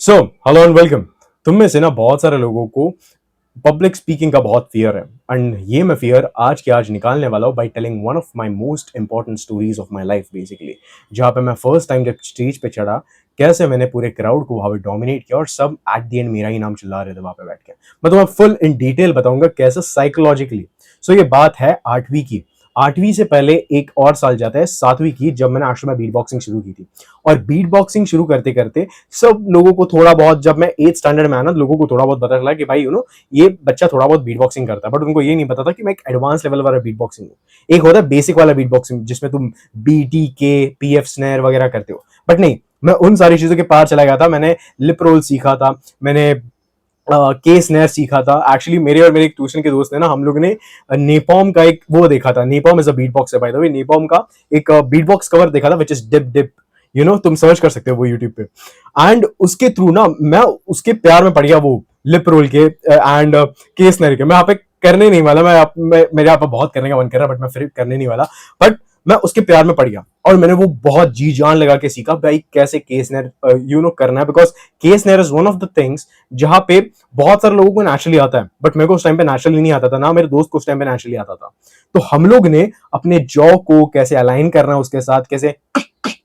So hello and welcome. तुम में से ना बहुत सारे लोगों को पब्लिक स्पीकिंग का बहुत फियर है एंड ये मैं फियर आज के आज निकालने वाला हूँ by telling one of my most important stories of my life basically. जहाँ पे मैं फर्स्ट टाइम जब स्टेज पे चढ़ा, कैसे मैंने पूरे क्राउड को वहां पे डोमिनेट किया और सब एट द एंड मेरा ही नाम चिल्ला रहे थे वहां पे बैठ के। मैं तुम्हें फुल इन डिटेल बताऊंगा कैसे साइकोलॉजिकली। सो ये बात है 8वीं की। 8वीं से पहले एक और साल जाता है 7वीं की, जब मैंने आश्रम में बीट बॉक्सिंग शुरू की थी। और बीट बॉक्सिंग शुरू करते करते सब लोगों को थोड़ा बहुत, जब मैं 8th स्टैंडर्ड में आया ना, लोगों को थोड़ा बहुत पता चला कि भाई ये बच्चा थोड़ा बहुत बीट बॉक्सिंग करता है। बट उनको ये नहीं पता था कि मैं एक एडवांस लेवल वाला बीट बॉक्सिंग हूँ। एक होता है बेसिक वाला बीट बॉक्सिंग जिसमें तुम बीटी के पीएफ स्नैर वगैरह करते हो, बट नहीं, मैं उन सारी चीजों के पार चला गया था। मैंने लिप रोल सीखा था, मैंने के स्नैर सीखा था। एक्चुअली मेरे और मेरे एक ट्यूशन के दोस्त ने ना, हम लोग ने नेपॉम का एक वो देखा था। नेपॉम इज अ बीट बॉक्स है बाय द वे। नेपॉम का एक बीट बॉक्स कवर देखा था विच इज डिप डिप, तुम सर्च कर सकते हो वो यूट्यूब पे। एंड उसके थ्रू ना मैं उसके प्यार में पड़ गया, वो लिप रोल के एंड के स्नैर के। मैं यहाँ पे करने नहीं वाला, मेरे यहाँ पे बहुत करने का मन कर रहा है बट मैं फिर करने नहीं वाला। बट मैं उसके प्यार में पड़ गया और मैंने वो बहुत जी जान लगा के सीखा भाई कैसे के स्नैर करना है। बिकॉज के snare is one of the things जहां पे बहुत सारे लोगों को नेचुरली आता है, बट मेरे को उस टाइम पे नेचुरली नहीं आता था, ना मेरे दोस्त को उस टाइम पे नेचुरली आता था। तो हम लोग ने अपने जॉ को कैसे अलाइन करना है उसके साथ, कैसे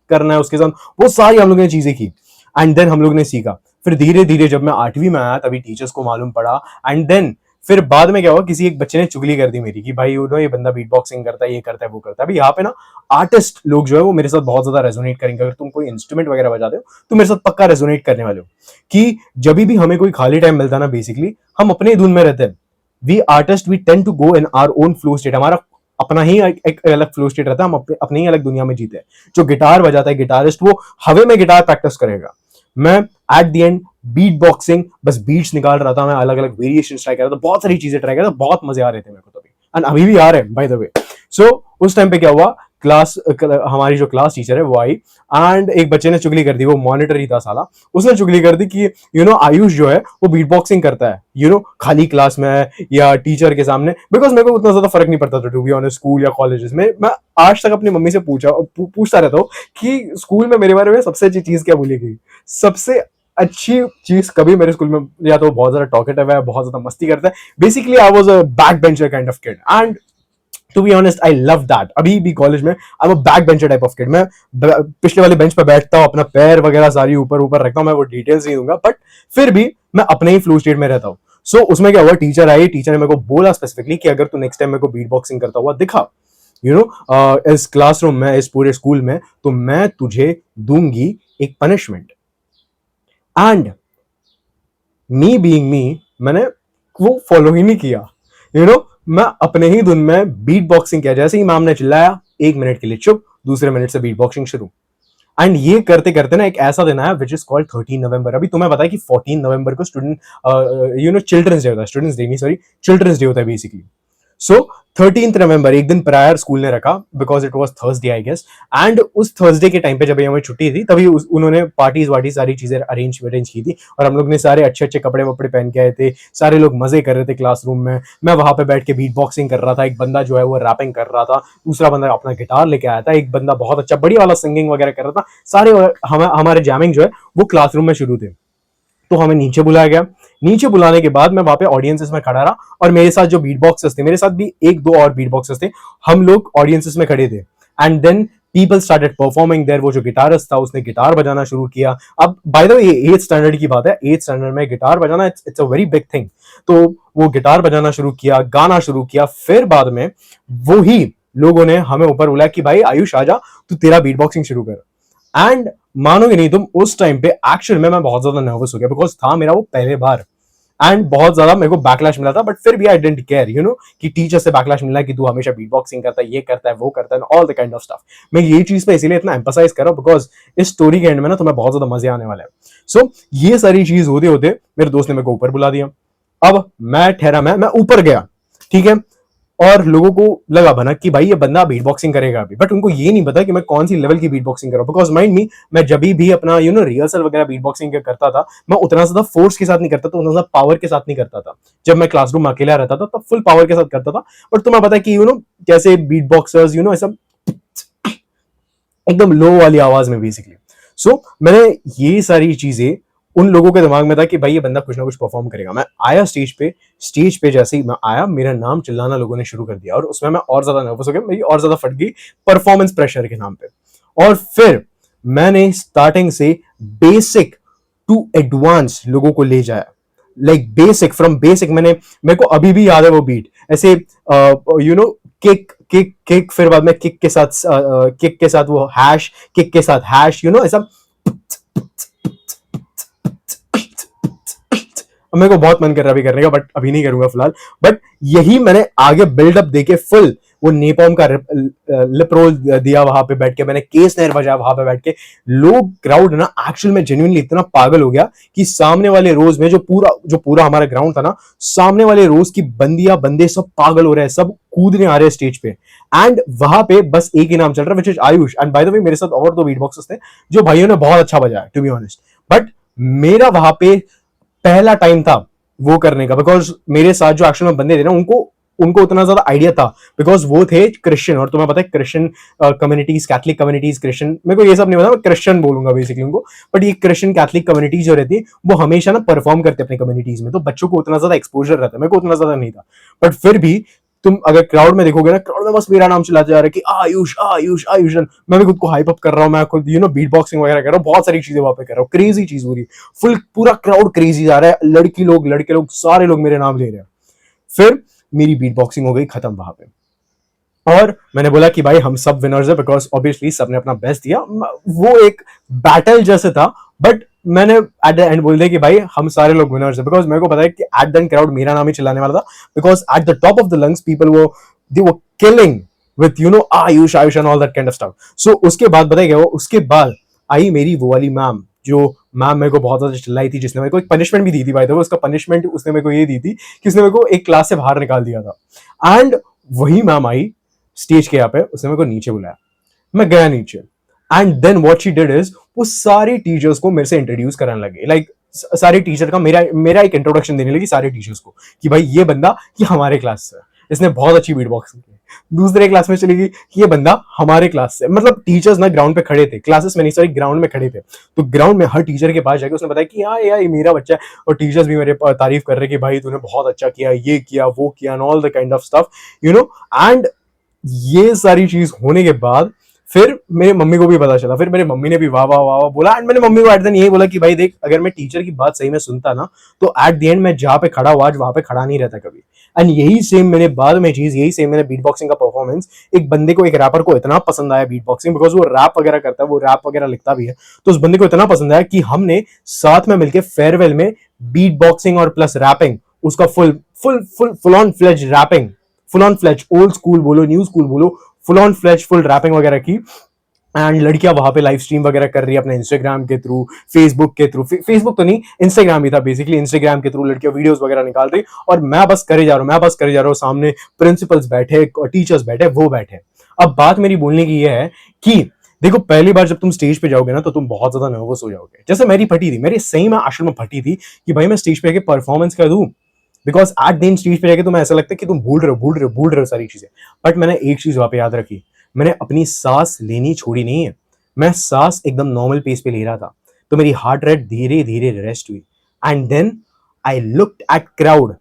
करना है उसके साथ, वो सारी हम लोग ने चीजें की। एंड देन हम लोग ने सीखा। फिर धीरे धीरे जब मैं 8वीं में आया तभी टीचर्स को मालूम पड़ा। एंड देन फिर बाद में क्या हुआ, किसी एक बच्चे ने चुगली कर दी मेरी कि भाई ये बंदा बीट बॉक्सिंग करता है, ये करता है, वो करता है। अभी यहाँ पे ना आर्टिस्ट लोग जो है वो मेरे साथ बहुत ज्यादा रेजोनेट करेंगे। अगर तुम कोई इंस्ट्रूमेंट वगैरह बजाते हो तो मेरे साथ पक्का रेजोनेट करने वाले हो कि जब भी हमें कोई खाली टाइम मिलता है ना, बेसिकली हम अपने धुन में रहते हैं। We artist we tend to go in our own flow state. हमारा अपना ही एक अलग फ्लो स्टेट रहता है, हम अपनी ही अलग दुनिया में जीते हैं। जो गिटार बजाता है गिटारिस्ट, वो हवे में गिटार प्रैक्टिस करेगा। मैं at the end beat boxing बस बीट्स निकाल रहा था, मैं अलग अलग वेरिएशन ट्राई कर रहा था, बहुत सारी चीजें ट्राई कर रहा था, बहुत मजे आ रहे थे मेरे को तभी, एंड अभी भी आ रहे हैं बाय द वे। सो उस टाइम पे क्या हुआ, हमारी जो क्लास टीचर है वो आई एंड एक बच्चे ने चुगली कर दी। वो मॉनिटर ही था साला। उसने चुगली कर दी कि आयुष जो है वो बीट बॉक्सिंग करता है खाली क्लास में या टीचर के सामने। बिकॉज मेरे को उतना ज्यादा फर्क नहीं पड़ता था टू बी ऑनेस्ट। स्कूल या कॉलेजेस में मैं आज तक अपनी मम्मी से पूछता रहता हूँ कि स्कूल में मेरे बारे में सबसे अच्छी चीज क्या बोली गई। सबसे अच्छी चीज कभी मेरे स्कूल में, या तो बहुत ज्यादा टॉकेटिव है, बहुत ज्यादा मस्ती करता है। Basically I was a back bencher kind of kid and to be honest I love that. अभी भी कॉलेज में I am a back bencher type of kid. मैं पिछले वाले बेंच पर बैठता हूँ, अपना पैर वगैरह सारी ऊपर ऊपर रखता हूँ। मैं वो डिटेल्स नहीं दूंगा, बट फिर भी मैं अपने ही फ्लो स्टेट में रहता हूँ। सो उसमें क्या हुआ, टीचर आई, टीचर ने मेरे को बोला स्पेसिफिकली कि अगर तू नेक्स्ट टाइम मेरे को बीट बॉक्सिंग करता हुआ दिखा इस क्लासरूम में, इस पूरे स्कूल में, तो मैं तुझे दूंगी एक punishment. And me being me, मैंने वो फॉलो ही नहीं किया। मैं अपने ही धुन में बीट बॉक्सिंग किया। जैसे ही मैम ने चिल्लाया, 1 मिनट के लिए चुप, दूसरे मिनट से बीट बॉक्सिंग शुरू। एंड ये करते करते ना एक ऐसा दिन आया विच इज कॉल्ड 13 नवंबर। अभी तुम्हें पता है कि 14 नवंबर को स्टूडेंट चिल्ड्रंस डे होता है, स्टूडेंट्स डे नहीं, सॉरी, चिल्ड्रंस डे होता है बेसिकली। सो 13 नवंबर एक दिन प्रायर स्कूल ने रखा, because it was Thursday I guess. And उस थर्सडे के टाइम पे जब हमें छुट्टी थी, तभी उन्होंने पार्टीज वार्टी सारी चीजें अरेंज की थी। और हम लोग ने सारे अच्छे अच्छे कपड़े वपड़े पहन के आए थे, सारे लोग मजे कर रहे थे क्लासरूम में। मैं वहां पे बैठ के बीट बॉक्सिंग कर रहा था, एक बंदा जो है वो रैपिंग कर रहा था, दूसरा बंदा अपना गिटार लेके आया था, एक बंदा बहुत अच्छा बढ़िया वाला सिंगिंग वगैरह कर रहा था। सारे हमारे जैमिंग जो है वो क्लासरूम में शुरू थे। तो हमें नीचे बुलाया गया। नीचे बुलाने के बाद मैं वहां पे ऑडियंसेस में खड़ा रहा और मेरे साथ जो बीट बॉक्सर्स थे, मेरे साथ भी एक दो और बीट बॉक्सर्स थे, हम लोग ऑडियंसेस में खड़े थे। And then people started performing there. वो जो गिटारिस्ट था उसने गिटार बजाना शुरू किया। अब बाय द वे ये 8th स्टैंडर्ड की बात है, 8th स्टैंडर्ड में गिटार बजाना it's a very big thing. तो वो गिटार बजाना शुरू किया, गाना शुरू किया। फिर बाद में वो ही लोगों ने हमें ऊपर बुलाया कि भाई आयुष आजा, तू तेरा बीट बॉक्सिंग शुरू कर। एंड मानोगे नहीं तुम, उस टाइम पे एक्चुअल में मैं बहुत ज्यादा नर्वस हो गया, बिकॉज था मेरा वो पहले बार। एंड बहुत ज्यादा मेरे को बैकलैश मिला था, बट फिर भी आई डेंट केयर कि टीचर से बैकलैश मिला कि तू हमेशा बीट बॉक्सिंग करता है, ये करता है, वो करता है, all the kind of stuff. मैं ये चीज पे इसीलिए इतना एम्फसाइज कर रहा हूं बिकॉज इस स्टोरी के एंड में ना तुम्हें बहुत ज्यादा मजे आने वाले हैं। सो ये सारी चीज होते होते मेरे दोस्त ने मेरे को ऊपर बुला दिया। अब मैं ठहरा, मैं ऊपर गया, ठीक है। और लोगों को लगा भनक कि भाई ये बंदा बीट बॉक्सिंग करेगा अभी, बट उनको ये नहीं पता कि मैं कौन सी लेवल की बीट बॉक्सिंग कर रहा हूं। बिकॉज माइंड मी, मैं जब भी अपना रिहर्सल वगैरह बीट बॉक्सिंग करता था, मैं उतना ज्यादा फोर्स के साथ नहीं करता था, उतना ज्यादा पावर के साथ नहीं करता था। जब मैं क्लासरूम में अकेला रहता था तब फुल पावर के साथ करता था। बट तुम्हें पता है कि कैसे बीट बॉक्सर्स ऐसा एकदम लो वाली आवाज में बेसिकली। सो मैंने ये सारी चीजें उन लोगों के दिमाग में था कि भाई ये बंदा कुछ ना कुछ परफॉर्म करेगा। मैं आया स्टेज पे जैसे ही मैं आया, मेरा नाम चिल्लाना लोगों ने शुरू कर दिया और उसमें मैं और ज्यादा नर्वस हो गया, मेरी और ज्यादा फट गई परफॉर्मेंस प्रेशर के नाम पे। और फिर मैंने स्टार्टिंग से बेसिक टू एडवांस लोगों को ले जाया, लाइक बेसिक फ्रॉम बेसिक। मेरे को अभी भी याद है वो बीट, ऐसे you know kick kick kick, फिर बाद में किक के साथ किक के साथ वो हैश, किक के साथ हैश, ऐसा। मेरे को बहुत मन कर रहा है अभी करने का, बट अभी नहीं करूंगा फिलहाल। बट यही मैंने आगे बिल्डअप देके फुल वो नेपॉम का लिप रोल दिया वहां पे बैठ के, मैंने केस नहर बजाया वहां पे बैठ के। लोग क्राउड ना एक्चुअल में जेन्युइनली इतना पागल हो गया कि सामने वाले रोज में जो पूरा हमारा ग्राउंड था ना, सामने वाले रोज की बंदियां बंदे सब पागल हो रहे हैं, सब कूदने आ रहे हैं स्टेज पे। एंड वहां पे बस एक ही नाम चल रहा है, which is Ayush. And by the way मेरे साथ और दो बीट बॉक्सर्स थे जो भाइयों ने बहुत अच्छा बजाया, टू बी ऑनेस्ट। बट मेरा वहां पे पहला टाइम था वो करने का, बिकॉज मेरे साथ जो एक्चुअल में बंदे थे ना, उनको उनको उतना ज्यादा आइडिया था, बिकॉज वो थे क्रिश्चियन। और तुम्हें पता है Christian communities, Catholic communities, Christian, मेरे को ये सब नहीं पता, मैं क्रिश्चियन बोलूंगा बेसिकली उनको। बट ये क्रिश्चियन कैथलिक कम्युनिटीज जो रहती है वो हमेशा ना परफॉर्म करते हैं अपनी कम्युनिटीज में, तो बच्चों को उतना ज्यादा एक्सपोजर रहता है, मेरे को उतना ज्यादा नहीं था। बट फिर भी तुम अगर क्राउड में देखोगे ना, क्राउड में बस मेरा नाम चिल्लाते जा रहा है कि आयुष आयुष आयुष। मैं भी खुद को हाइप अप कर रहा हूँ, मैं खुद बीट बॉक्सिंग वगैरह कर रहा हूँ, बहुत सारी चीजें वहां पे कर रहा हूँ, क्रेजी चीज हो रही है। फुल पूरा क्राउड क्रेजी जा रहा है, लड़के लोग सारे लोग मेरे नाम ले रहे हैं। फिर मेरी बीट बॉक्सिंग हो गई खत्म वहां पे, और मैंने बोला कि भाई हम सब विनर्स है, बिकॉज ऑब्वियसली सबने अपना बेस्ट दिया। वो एक बैटल जैसे था, बट मैंने एट द एंड बोल दिया कि भाई हम सारे लोग विनर्स है, बिकॉज मेरे को पता है कि एट द एंड क्राउड मेरा नाम ही चिल्लाने वाला था, because at the top of the lungs people वो they were killing with Ayush Ayush and all that kind of stuff. So उसके बाद बताया क्या हुआ, उसके बाद आई मेरी वो वाली मैम, जो मैम मेरे को बहुत ज्यादा चिल्लाई थी, जिसने मेरे को एक पनिशमेंट भी दी थी। भाई देखो उसका पनिशमेंट उसने मेरे को ये दी थी कि उसने मेरे को एक क्लास से बाहर निकाल दिया था। एंड वही मैम आई स्टेज के यहाँ पे, उसने मेरे को नीचे बुलाया, मैं गया नीचे। And then what she did is, वो सारे टीचर्स को मेरे से इंट्रोड्यूस कराने लगे, लाइक सारे टीचर का मेरा मेरा एक इंट्रोडक्शन देने लगी सारे टीचर्स को कि भाई ये बंदा ये हमारे क्लास से है, इसने बहुत अच्छी बीट बॉक्सिंग की। दूसरे क्लास में चली गई कि ये बंदा हमारे क्लास से, मतलब टीचर्स ना ग्राउंड पे खड़े थे, क्लासेस में नहीं सॉरी ग्राउंड में खड़े थे, तो ग्राउंड में हर टीचर के पास जाके उसने बताया कि हाँ यार ये मेरा बच्चा है। और टीचर्स भी मेरे तारीफ कर रहे कि भाई तूने बहुत अच्छा किया, ये किया वो किया and all the kind of stuff and ये सारी चीज होने के बाद फिर मेरे मम्मी को भी पता चला, फिर मेरे मम्मी ने भी वाह वाह वाह वाह बोला। एंड मैंने मम्मी को एट देन यही बोला कि भाई देख, अगर मैं टीचर की बात सही में सुनता ना, तो एट द एंड मैं जहां पे खड़ा हुआ आज वहां पे खड़ा नहीं रहता कभी। एंड यही सेम मैंने बीट बॉक्सिंग का परफॉर्मेंस, एक बंदे को, एक रैपर को इतना पसंद आया बीट बॉक्सिंग, बिकॉज वो रैप वगैरह करता है, वो रैप वगैरह लिखता भी है, तो उस बंदे को इतना पसंद आया कि हमने साथ में मिलकर फेयरवेल में बीट बॉक्सिंग और प्लस रैपिंग, उसका full full full full on fledge rapping, full on fledge, old school बोलो न्यू स्कूल बोलो, full on fledge full rapping वगैरह की। एंड लड़कियां वहां पे लाइव स्ट्रीम वगैरह कर रही है अपने इंस्टाग्राम के थ्रू, फेसबुक के थ्रू, फेसबुक तो नहीं इंस्टाग्राम ही था बेसिकली, इंस्टाग्राम के थ्रू लड़कियां वीडियोस वगैरह निकाल रही, और मैं बस करे जा रहा हूँ, सामने प्रिंसिपल्स बैठे, टीचर्स बैठे, वो बैठे। अब बात मेरी बोलने की ये है कि देखो, पहली बार जब तुम स्टेज पे जाओगे ना, तो तुम बहुत ज्यादा नर्वस हो जाओगे, जैसे मेरी फटी थी, मेरी सही में आश्रम में फटी थी कि भाई मैं स्टेज पे आके परफॉर्मेंस कर दूं, बिकॉज एट दिन स्टेज पे जाके तुम्हें ऐसा लगता है कि तुम भूल रहे हो सारी चीजें। बट मैंने एक चीज वहां पे याद रखी, मैंने अपनी सांस लेनी छोड़ी नहीं है, मैं सांस एकदम नॉर्मल पेस पे ले रहा था, तो मेरी हार्ट रेट धीरे धीरे रेस्ट हुई। And then I looked at crowd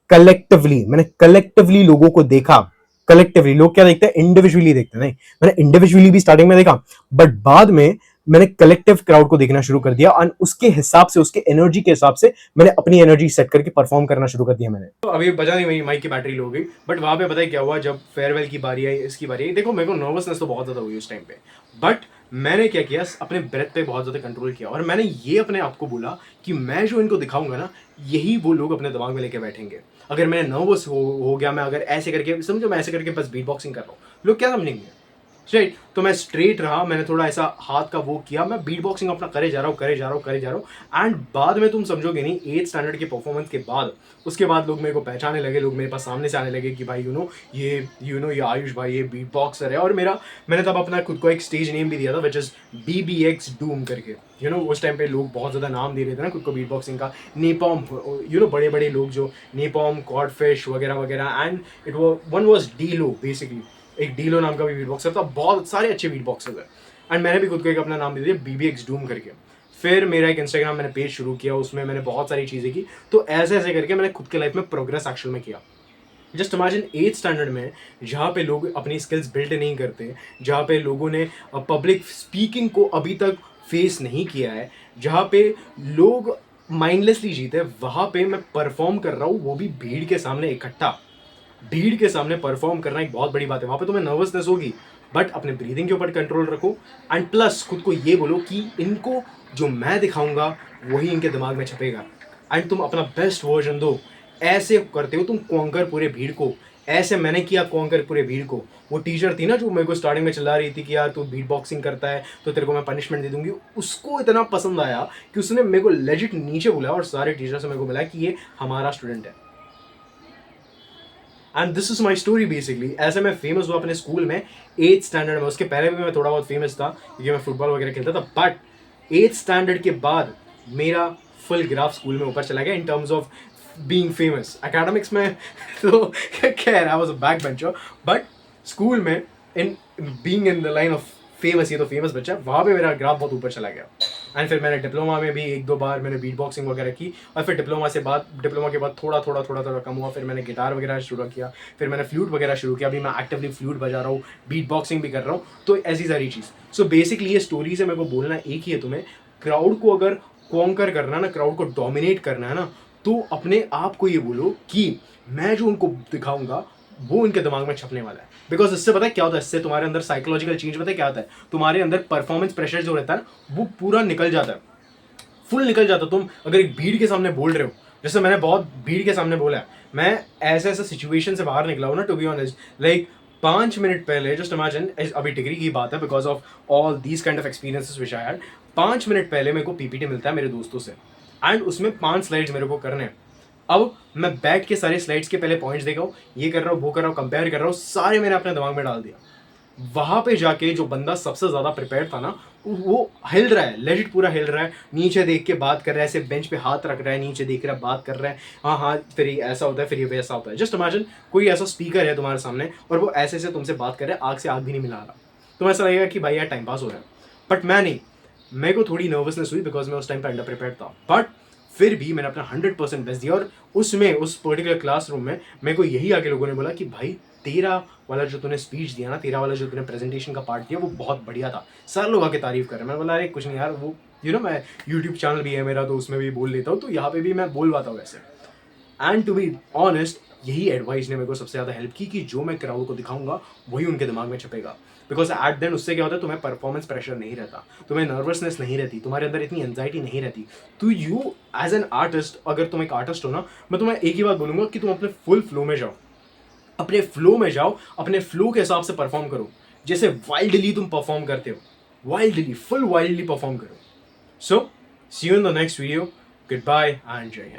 collectively, मैंने कलेक्टिवली लोगों को देखा। कलेक्टिवली लोग क्या देखते हैं, इंडिविजुअली देखते हैं, नहीं मैंने इंडिविजुअली भी स्टार्टिंग में देखा, बट बाद में मैंने कलेक्टिव क्राउड को देखना शुरू कर दिया, और उसके हिसाब से, उसके एनर्जी के हिसाब से मैंने अपनी एनर्जी सेट करके परफॉर्म करना शुरू कर दिया मैंने। तो अभी बजा नहीं, मेरी माइक की बैटरी लो गई, बट वहां पे पता है क्या हुआ, जब फेयरवेल की बारी आई, इसकी बारी आई, देखो मेरे को नर्वसनेस तो बहुत ज्यादा हुई उस टाइम पे, बट मैंने क्या किया, अपने ब्रेथ पे बहुत ज्यादा कंट्रोल किया, और मैंने ये अपने आप को बोला कि मैं जो इनको दिखाऊंगा ना, यही वो लोग अपने दिमाग में लेके बैठेंगे। अगर मैं नर्वस हो गया, मैं अगर ऐसे करके, समझो मैं ऐसे करके बस बीट बॉक्सिंग कर रहा हूँ, लोग क्या समझेंगे, राइट? तो मैं स्ट्रेट रहा, मैंने थोड़ा ऐसा हाथ का वो किया, मैं बीट बॉक्सिंग अपना करे जा रहा हूँ। एंड बाद में तुम समझोगे नहीं, 8th स्टैंडर्ड के परफॉर्मेंस के बाद, उसके बाद लोग मेरे को पहचाने लगे, लोग मेरे पास सामने से आने लगे कि भाई ये आयुष भाई ये बीट बॉक्सर है। और मैंने तब अपना खुद को एक स्टेज नेम भी दिया था, विच इज BBX डूम करके। उस टाइम पे लोग बहुत ज़्यादा नाम दे रहे थे ना खुद को बीट बॉक्सिंग का, नेपॉम, बड़े बड़े लोग जो नेपॉम, कॉडफिश वगैरह वगैरह, एंड वन वॉज डीलो, बेसिकली एक डीलो नाम का भी बीट बॉक्सर था, बहुत सारे अच्छे बीट बॉक्सर है। एंड मैंने भी खुद को एक अपना नाम दे दिया BBX डूम करके। फिर मेरा एक इंस्टाग्राम मैंने पेज शुरू किया, उसमें मैंने बहुत सारी चीज़ें की। तो ऐसे ऐसे करके मैंने खुद के लाइफ में प्रोग्रेस एक्चुअल में किया। जस्ट इमेजिन 8th स्टैंडर्ड में, जहाँ पे लोग अपनी स्किल्स बिल्ड नहीं करते, जहाँ पे लोगों ने पब्लिक स्पीकिंग को अभी तक फेस नहीं किया है, जहाँ पे लोग माइंडलेसली जीते, वहाँ पे मैं परफॉर्म कर रहा हूँ, वो भी भीड़ के सामने इकट्ठा। भीड़ के सामने परफॉर्म करना एक बहुत बड़ी बात है। वहाँ पे तुम्हें नर्वसनेस होगी, बट अपने ब्रीदिंग के ऊपर कंट्रोल रखो एंड प्लस खुद को ये बोलो कि इनको जो मैं दिखाऊंगा वही इनके दिमाग में छपेगा एंड तुम अपना बेस्ट वर्जन दो। ऐसे करते हो तुम कॉन्कर पूरे भीड़ को। ऐसे मैंने किया कॉन्कर पूरे भीड़ को। वो टीचर थी ना जो मेरे को स्टार्टिंग में चिल्ला रही थी कि यार तू बीट बॉक्सिंग करता है तो तेरे को मैं पनिशमेंट दे दूंगी, उसको इतना पसंद आया कि उसने मेरे को लेजिट नीचे बुलाया और सारे टीचर से मेरे को मिला कि ये हमारा स्टूडेंट है। And this is my story basically. ऐसे मैं फेमस हुआ अपने स्कूल में 8th स्टैंडर्ड में। उसके पहले भी मैं थोड़ा बहुत फेमस था क्योंकि मैं फुटबॉल वगैरह खेलता था, बट 8th स्टैंडर्ड के बाद मेरा फुल ग्राफ स्कूल में ऊपर चला गया in terms of being famous. Academics में तो खैर I was a back bencher, but school में in being in the line of famous, ये तो फेमस बच्चा, वहाँ पे मेरा ग्राफ बहुत ऊपर चला गया। एंड फिर मैंने डिप्लोमा में भी एक दो बार मैंने बीट बॉक्सिंग वगैरह की, और फिर डिप्लोमा के बाद थोड़ा थोड़ा थोड़ा थोड़ा कम हुआ। फिर मैंने गिटार वगैरह शुरू किया, फिर मैंने फ्लूट वगैरह शुरू किया। अभी मैं एक्टिवली फ्लूट बजा रहा हूँ, बीट बॉक्सिंग भी कर रहा हूँ। तो ऐसी सारी चीज़। सो बेसिकली ये स्टोरी से मेरे को बोलना एक ही है तुम्हें, क्राउड को अगर कॉन्कर करना है ना, क्राउड को डोमिनेट करना है ना, तो अपने आप को ये बोलो कि मैं जो उनको दिखाऊंगा वो उनके दिमाग में छपने वाला है। बिकॉज इससे पता है क्या होता है, इससे तुम्हारे अंदर साइकोलॉजिकल चेंज पता है क्या आता है, तुम्हारे अंदर परफॉर्मेंस प्रेशर जो रहता है ना वो पूरा निकल जाता है, फुल निकल जाता है। तुम अगर एक भीड़ के सामने बोल रहे हो, जैसे मैंने बहुत भीड़ के सामने बोला है, मैं ऐसे ऐसे सिचुएशन से बाहर निकला हूँ ना, to be honest, like 5 minute पहले, जस्ट इमेजिन, अभी डिग्री की बात है, because of all these kind of experiences which I had. 5 minute पहले मेरे को पीपीटी मिलता है मेरे दोस्तों से एंड उसमें 5 स्लाइड्स मेरे को करने हैं। अब मैं बैठ के सारे स्लाइड्स के पहले पॉइंट्स देखा हूँ, ये कर रहा हूँ, वो कर रहा हूँ, कंपेयर कर रहा हूँ, सारे मैंने अपने दिमाग में डाल दिया। वहां पे जाके जो बंदा सबसे ज्यादा प्रिपेयर था ना, वो हिल रहा है, लेजिट पूरा हिल रहा है, नीचे देख के बात कर रहा है, ऐसे बेंच पे हाथ रख रहा है, नीचे देख रहा है, बात कर रहा है, हाँ हाँ फिर ये ऐसा होता है, फिर ये वैसा होता है। जस्ट इमेजिन कोई ऐसा स्पीकर है तुम्हारे सामने और वो ऐसे ऐसे तुमसे बात कर रहा है, आग से आग भी नहीं मिला रहा, तो ऐसा लगेगा कि भाई यार टाइम पास हो रहा है। बट मैं नहीं, मेरे को थोड़ी नर्वसनेस हुई बिकॉज मैं उस टाइम पे अंडर प्रिपेयर था, बट फिर भी मैंने अपना 100% बेस्ट दिया। और उसमें उस पर्टिकुलर क्लासरूम में मेरे को यही आके लोगों ने बोला कि भाई तेरा वाला जो तूने स्पीच दिया ना, तेरा वाला जो तूने प्रेजेंटेशन का पार्ट दिया वो बहुत बढ़िया था। सारे लोग आके तारीफ कर रहे हैं। मैंने बोला अरे कुछ नहीं यार, वो मैं यूट्यूब चैनल भी है मेरा, तो उसमें भी बोल लेता हूँ, तो यहाँ पे भी मैं बोल पाता हूँ वैसे। एंड टू बी ऑनेस्ट, यही एडवाइस ने मेरे को सबसे ज़्यादा हेल्प की कि जो मैं क्राउड को दिखाऊंगा वही उनके दिमाग में छपेगा। बिकॉज एट देन उससे क्या होता है, तुम्हें परफॉर्मेंस प्रेशर नहीं रहता, तुम्हें नर्वसनेस नहीं रहती, तुम्हारे अंदर इतनी एंजाइटी नहीं रहती। तो यू एज एन आर्टिस्ट, अगर तुम एक आर्टिस्ट हो ना, मैं तुम्हें एक ही बात बोलूंगा कि तुम अपने फुल फ्लो में जाओ, अपने फ्लो में जाओ, अपने फ्लो के हिसाब से परफॉर्म करो। जैसे वाइल्डली तुम परफॉर्म करते हो, वाइल्डली, फुल वाइल्डली परफॉर्म करो। So see you in the next video. Good bye and जय हिंद।